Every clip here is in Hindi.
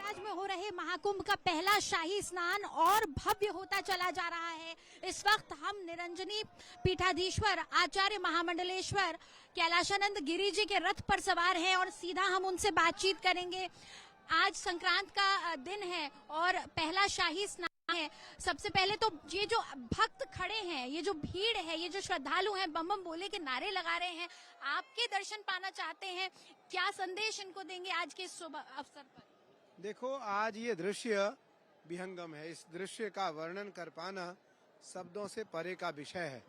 प्रयागराज में हो रहे महाकुंभ का पहला शाही स्नान और भव्य होता चला जा रहा है। इस वक्त हम निरंजनी पीठाधीश्वर आचार्य महामंडलेश्वर कैलाशानंद गिरी जी के रथ पर सवार हैं और सीधा हम उनसे बातचीत करेंगे। आज संक्रांत का दिन है और पहला शाही स्नान है। सबसे पहले तो ये जो भक्त खड़े हैं, ये जो भीड़ है, ये जो श्रद्धालु हैं, बम बम बोले के नारे लगा रहे हैं, आपके दर्शन पाना चाहते हैं, क्या संदेश इनको देंगे आज के शुभ अवसर पर? देखो, आज ये दृश्य विहंगम है। इस दृश्य का वर्णन कर पाना शब्दों से परे का विषय है।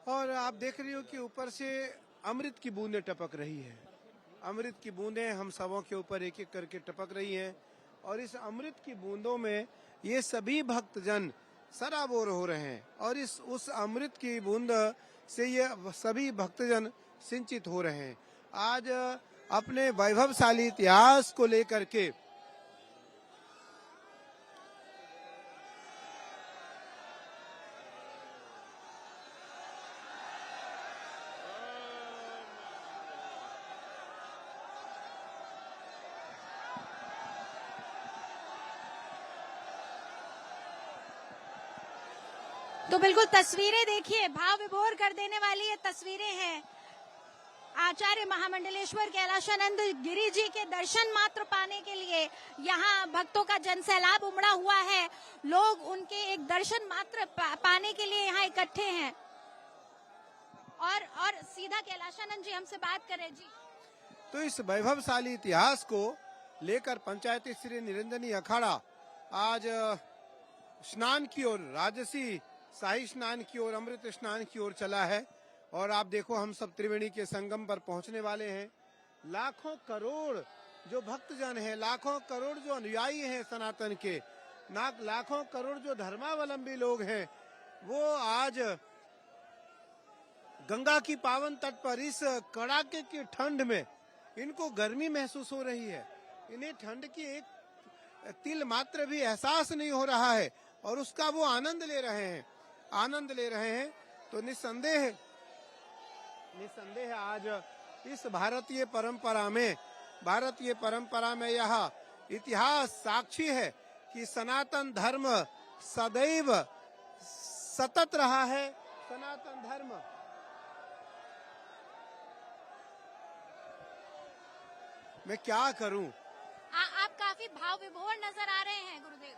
और आप देख रही हो कि ऊपर से अमृत की बूंदें टपक रही है। अमृत की बूंदें हम सबों के ऊपर एक एक करके टपक रही हैं और इस अमृत की बूंदों में ये सभी भक्तजन सराबोर हो रहे हैं और उस अमृत की बूंद से ये सभी भक्तजन सिंचित हो रहे हैं। आज अपने वैभवशाली इतिहास को लेकर के तो बिल्कुल तस्वीरें देखिए, भाव विभोर कर देने वाली ये तस्वीरें हैं। आचार्य महामंडलेश्वर कैलाशानंद गिरी जी के दर्शन मात्र पाने के लिए यहाँ भक्तों का जनसैलाब उमड़ा हुआ है। लोग उनके एक दर्शन मात्र पाने के लिए यहाँ इकट्ठे हैं। और सीधा कैलाशानंद जी हमसे बात करें जी। तो इस वैभवशाली इतिहास को लेकर पंचायती श्री निरंजनी अखाड़ा आज स्नान की ओर, राजसी शाही स्नान की ओर, अमृत स्नान की ओर चला है। और आप देखो, हम सब त्रिवेणी के संगम पर पहुंचने वाले हैं। लाखों करोड़ जो भक्तजन हैं, लाखों करोड़ जो अनुयायी हैं सनातन के, लाखों करोड़ जो धर्मावलंबी लोग हैं, वो आज गंगा की पावन तट पर इस कड़ाके की ठंड में इनको गर्मी महसूस हो रही है। इन्हें ठंड की एक तिल मात्र भी एहसास नहीं हो रहा है और उसका वो आनंद ले रहे हैं। तो निस्संदेह आज इस भारतीय परंपरा में यह इतिहास साक्षी है कि सनातन धर्म सदैव सतत रहा है। सनातन धर्म मैं क्या करूं? आप काफी भाव विभोर नजर आ रहे हैं गुरुदेव।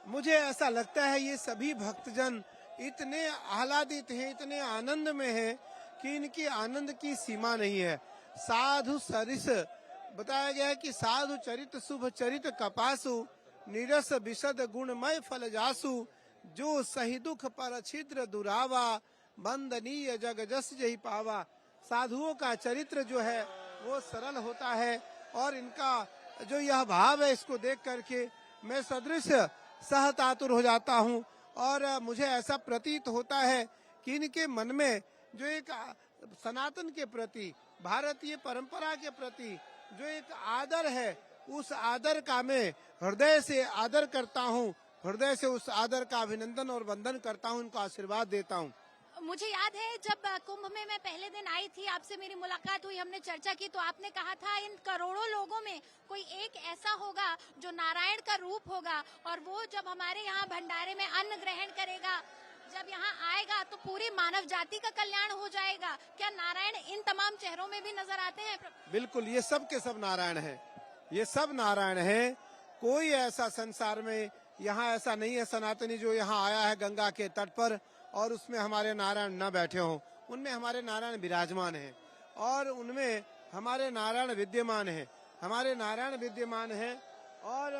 मुझे ऐसा लगता है ये सभी भक्तजन इतने आह्लादित हैं, इतने आनंद में हैं कि इनकी आनंद की सीमा नहीं है। साधु सरिस बताया गया है कि साधु चरित शुभ चरित कपासु निरस विशद गुणमय फल जासु जो सही दुख पर छिद्र दुरावा बंदनीय जग जस जही पावा। साधुओं का चरित्र जो है वो सरल होता है और इनका जो यह भाव है, इसको देख करके मैं सदृश सहतातुर हो जाता हूँ और मुझे ऐसा प्रतीत होता है कि इनके मन में जो एक सनातन के प्रति, भारतीय परंपरा के प्रति जो एक आदर है, उस आदर का मैं हृदय से आदर करता हूँ, हृदय से उस आदर का अभिनंदन और वंदन करता हूँ, उनको आशीर्वाद देता हूँ। मुझे याद है जब कुंभ में मैं पहले दिन आई थी, आपसे मेरी मुलाकात हुई, हमने चर्चा की, तो आपने कहा था इन करोड़ों लोगों में कोई एक ऐसा होगा जो नारायण का रूप होगा और वो जब हमारे यहाँ भंडारे में अन्न ग्रहण करेगा, जब यहाँ आएगा तो पूरी मानव जाति का कल्याण हो जाएगा। क्या नारायण इन तमाम चेहरों में भी नजर आते हैं? बिल्कुल, ये सब के सब नारायण हैं, ये सब नारायण हैं। कोई ऐसा संसार में यहाँ ऐसा नहीं है सनातनी जो यहाँ आया है गंगा के तट पर और उसमें हमारे नारायण न बैठे हों। उनमें हमारे नारायण विराजमान हैं और उनमें हमारे नारायण विद्यमान हैं, और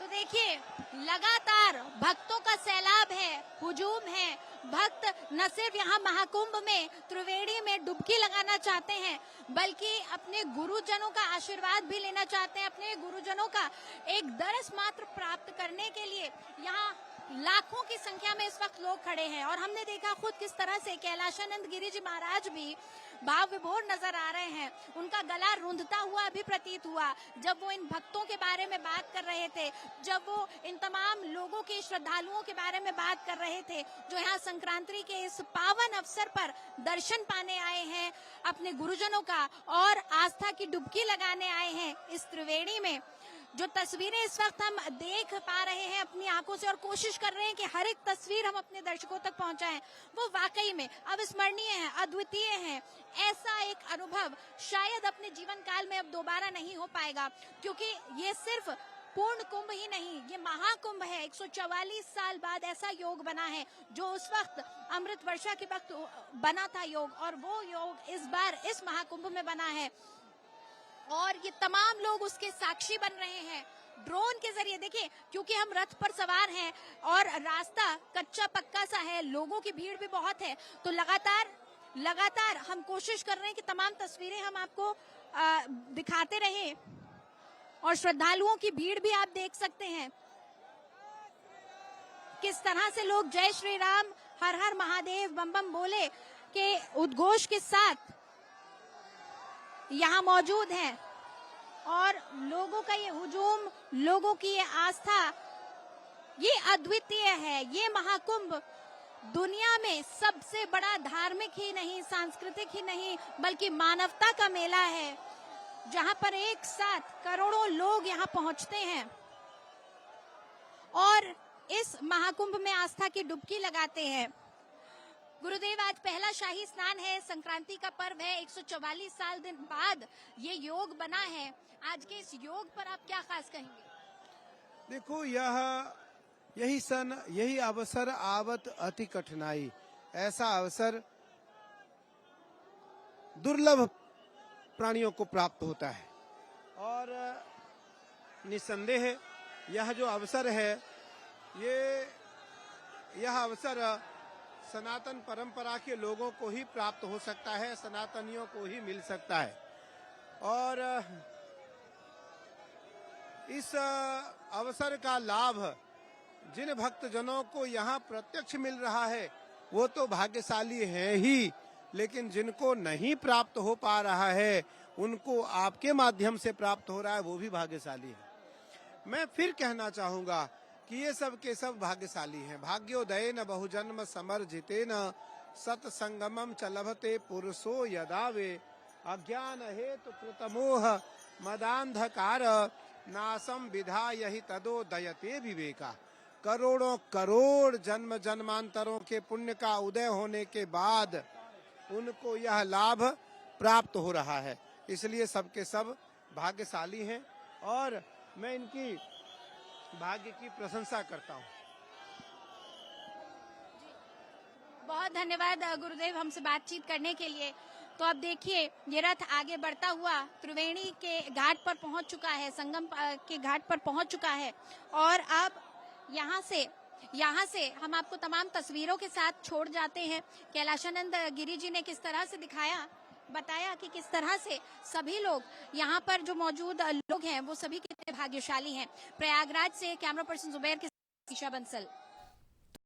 तो देखिए, लगातार भक्तों का सैलाब है, हुजूम है। भक्त न सिर्फ यहाँ महाकुंभ में त्रिवेणी में डुबकी लगाना चाहते हैं, बल्कि अपने गुरुजनों का आशीर्वाद भी लेना चाहते हैं। अपने गुरुजनों का एक दर्श मात्र प्राप्त करने के लिए यहाँ लाखों की संख्या में इस वक्त लोग खड़े हैं और हमने देखा खुद किस तरह से कैलाशानंद गिरी जी महाराज भी भाव विभोर नजर आ रहे हैं। उनका गला रुंधता हुआ भी प्रतीत हुआ जब वो इन भक्तों के बारे में बात कर रहे थे, जब वो इन तमाम लोगों के, श्रद्धालुओं के बारे में बात कर रहे थे जो यहाँ संक्रांति के इस पावन अवसर पर दर्शन पाने आए हैं अपने गुरुजनों का और आस्था की डुबकी लगाने आए हैं इस त्रिवेणी में। जो तस्वीरें इस वक्त हम देख पा रहे हैं अपनी आंखों से और कोशिश कर रहे हैं कि हर एक तस्वीर हम अपने दर्शकों तक पहुंचाएं, वो वाकई में अविस्मरणीय है, अद्वितीय है। ऐसा एक अनुभव शायद अपने जीवन काल में अब दोबारा नहीं हो पाएगा, क्योंकि ये सिर्फ पूर्ण कुंभ ही नहीं, ये महाकुंभ है। 144 साल बाद ऐसा योग बना है जो उस वक्त अमृत वर्षा के वक्त बना था योग, और वो योग इस बार इस महाकुंभ में बना है और ये तमाम लोग उसके साक्षी बन रहे हैं ड्रोन के जरिए। देखिए, क्योंकि हम रथ पर सवार हैं और रास्ता कच्चा पक्का सा है, लोगों की भीड़ भी बहुत है, तो लगातार हम कोशिश कर रहे हैं कि तमाम तस्वीरें हम आपको दिखाते रहें और श्रद्धालुओं की भीड़ भी आप देख सकते हैं किस तरह से लोग जय श्री राम, हर हर महादेव, बम बम बोले के उद्घोष के साथ यहाँ मौजूद हैं और लोगों का ये हुजूम, लोगों की ये आस्था, ये अद्वितीय है। ये महाकुंभ दुनिया में सबसे बड़ा धार्मिक ही नहीं, सांस्कृतिक ही नहीं, बल्कि मानवता का मेला है, जहां पर एक साथ करोड़ों लोग यहाँ पहुंचते हैं और इस महाकुंभ में आस्था की डुबकी लगाते हैं। गुरुदेव, आज पहला शाही स्नान है, संक्रांति का पर्व है, 144 साल दिन बाद ये योग बना है। आज के इस योग पर आप क्या खास कहेंगे? देखो, यही अवसर आवत अति कठिनाई। ऐसा अवसर दुर्लभ प्राणियों को प्राप्त होता है और निसंदेह यह जो अवसर है, यह अवसर सनातन परंपरा के लोगों को ही प्राप्त हो सकता है, सनातनियों को ही मिल सकता है। और इस अवसर का लाभ जिन भक्तजनों को यहाँ प्रत्यक्ष मिल रहा है वो तो भाग्यशाली है ही, लेकिन जिनको नहीं प्राप्त हो पा रहा है, उनको आपके माध्यम से प्राप्त हो रहा है, वो भी भाग्यशाली है। मैं फिर कहना चाहूंगा कि ये सब के सब भाग्यशाली हैं। भाग्योदयेन बहुजन्म समर्जितेन सत्संगमम च लभते पुरुषो यदा वे अज्ञान हेतु कृतमोह मदांधकार नासम विधाय हि तदोदयते विवेका। करोड़ों करोड़ जन्म जन्मांतरों के पुण्य का उदय होने के बाद उनको यह लाभ प्राप्त हो रहा है, इसलिए सबके सब भाग्यशाली हैं और मैं इनकी भाग्य की प्रशंसा करता हूँ। बहुत धन्यवाद गुरुदेव हमसे बातचीत करने के लिए। तो अब देखिए, ये रथ आगे बढ़ता हुआ त्रिवेणी के घाट पर पहुंच चुका है, संगम के घाट पर पहुंच चुका है और अब यहाँ से हम आपको तमाम तस्वीरों के साथ छोड़ जाते हैं। कैलाशानंद गिरी जी ने किस तरह से बताया कि किस तरह से सभी लोग यहाँ पर जो मौजूद लोग हैं वो सभी कितने भाग्यशाली हैं। प्रयागराज से कैमरा पर्सन जुबैर के साथ ईशा बंसल।